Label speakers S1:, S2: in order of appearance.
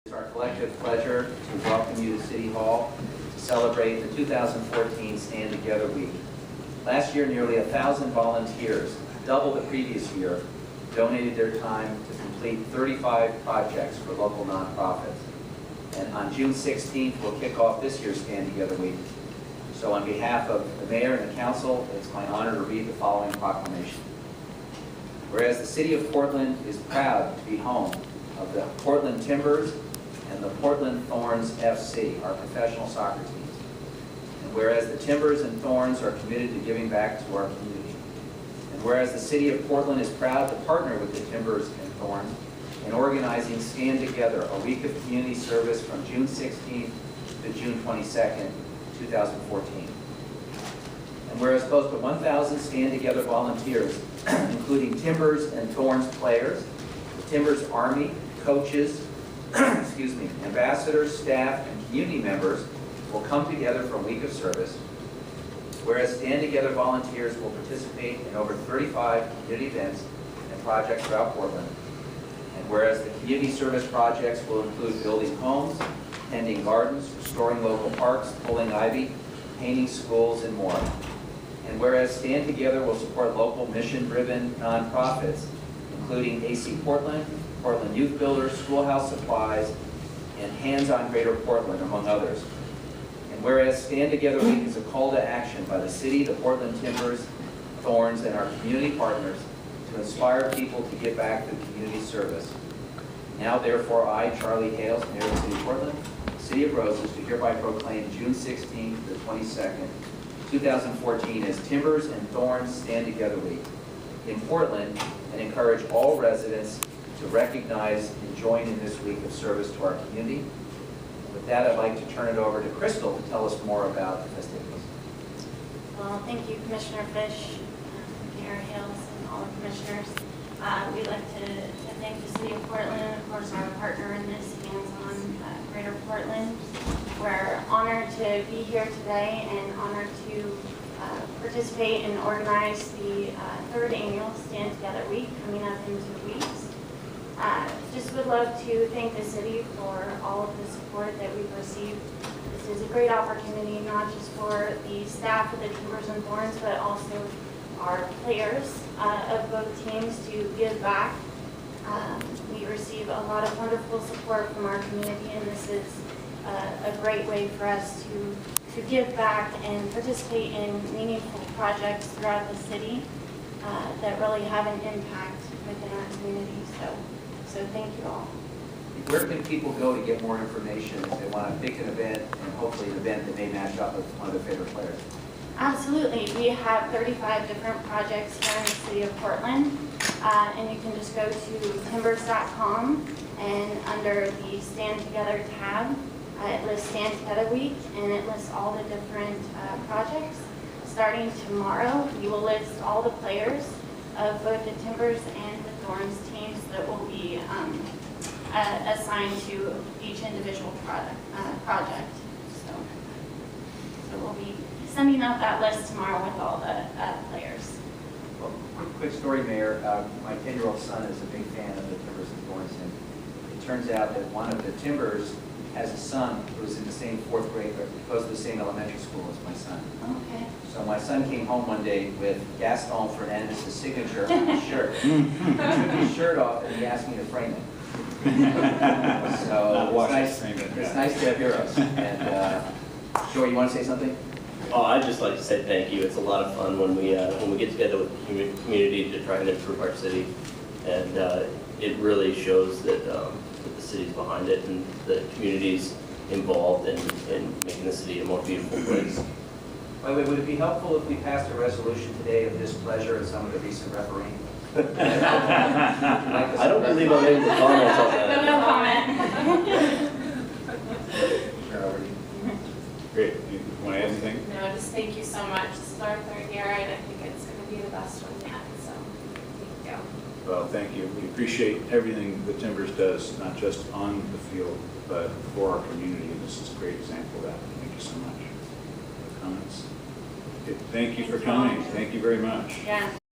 S1: It's our collective pleasure to welcome you to City Hall to celebrate the 2014 Stand Together Week. Last year, nearly 1,000 volunteers, double the previous year, donated their time to complete 35 projects for local nonprofits. And on June 16th, we'll kick off this year's Stand Together Week. So on behalf of the Mayor and the Council, it's my honor to read the following proclamation. Whereas the City of Portland is proud to be home of the Portland Timbers and the Portland Thorns FC, our professional soccer teams. And whereas the Timbers and Thorns are committed to giving back to our community. And whereas the City of Portland is proud to partner with the Timbers and Thorns in organizing Stand Together, a week of community service from June 16th to June 22nd, 2014. And whereas close to 1,000 Stand Together volunteers, including Timbers and Thorns players, the Timbers Army, coaches, ambassadors, staff, and community members will come together for a week of service, whereas Stand Together volunteers will participate in over 35 community events and projects throughout Portland, and whereas the community service projects will include building homes, tending gardens, restoring local parks, pulling ivy, painting schools, and more. And whereas Stand Together will support local mission-driven nonprofits, including AC Portland, Portland Youth Builders, Schoolhouse Supplies, and Hands on Greater Portland, among others. And whereas Stand Together Week is a call to action by the city, the Portland Timbers, Thorns, and our community partners to inspire people to give back to community service. Now, therefore, I, Charlie Hales, Mayor of the City of Portland, City of Roses, do hereby proclaim June 16th to the 22nd, 2014 as Timbers and Thorns Stand Together Week in Portland, and encourage all residents to recognize and join in this week of service to our community. And with that, I'd like to turn it over to Crystal to tell us more about the festivities.
S2: Well, thank you, Commissioner Fish, Mayor Hales, and all the commissioners. We'd like to thank the City of Portland, and of course our partner in this, Hands on Greater Portland. We're honored to be here today and honored to participate and organize the third annual Stand Together Week coming up in 2 weeks. Just would love to thank the city for all of the support that we've received. This is a great opportunity, not just for the staff of the Timbers and Thorns, but also our players of both teams to give back. We receive a lot of wonderful support from our community, and this is a great way for us to give back and participate in meaningful projects throughout the city that really have an impact within our community. So thank you all.
S1: Where can people go to get more information if they want to pick an event, and hopefully an event that may match up with one of their favorite players?
S2: Absolutely. We have 35 different projects here in the City of Portland, and you can just go to timbers.com, and under the Stand Together tab, it lists Stand Together Week, and it lists all the different projects. Starting tomorrow, you will list all the players of both the Timbers and the Thorns teams that will be assigned to each individual project. So we'll be sending out that list tomorrow with all the players.
S1: Well, quick story, Mayor. My 10-year-old son is a big fan of the Timbers and Thorns, and it turns out that one of the Timbers has a son who's in the same 4th grade, but goes to the same elementary school as my son.
S2: Okay.
S1: So my son came home one day with Gaston Fernandez's signature on his shirt. He took his shirt off and he asked me to frame it. So it's nice to have heroes. And Joy, you want to say something?
S3: Oh, I'd just like to say thank you. It's a lot of fun when we get together with the community to try and improve our city, and it really shows that the city's behind it and the community's involved in making the city a more beautiful place.
S1: By the way, would it be helpful if we passed a resolution today of displeasure at some of the recent refereeing?
S3: I don't believe I'm able to comment on that.
S2: No comment.
S4: Great. You want to add anything?
S5: No, just thank you so much. This is our 3rd year, and I think it's going to be the best one yet. So thank you.
S4: Well, thank you. We appreciate everything the Timbers does, not just on the field, but for our community. And this is a great example of that. Thank you so much. Comments? Okay, thank you for coming. Thank you very much.
S2: Yeah.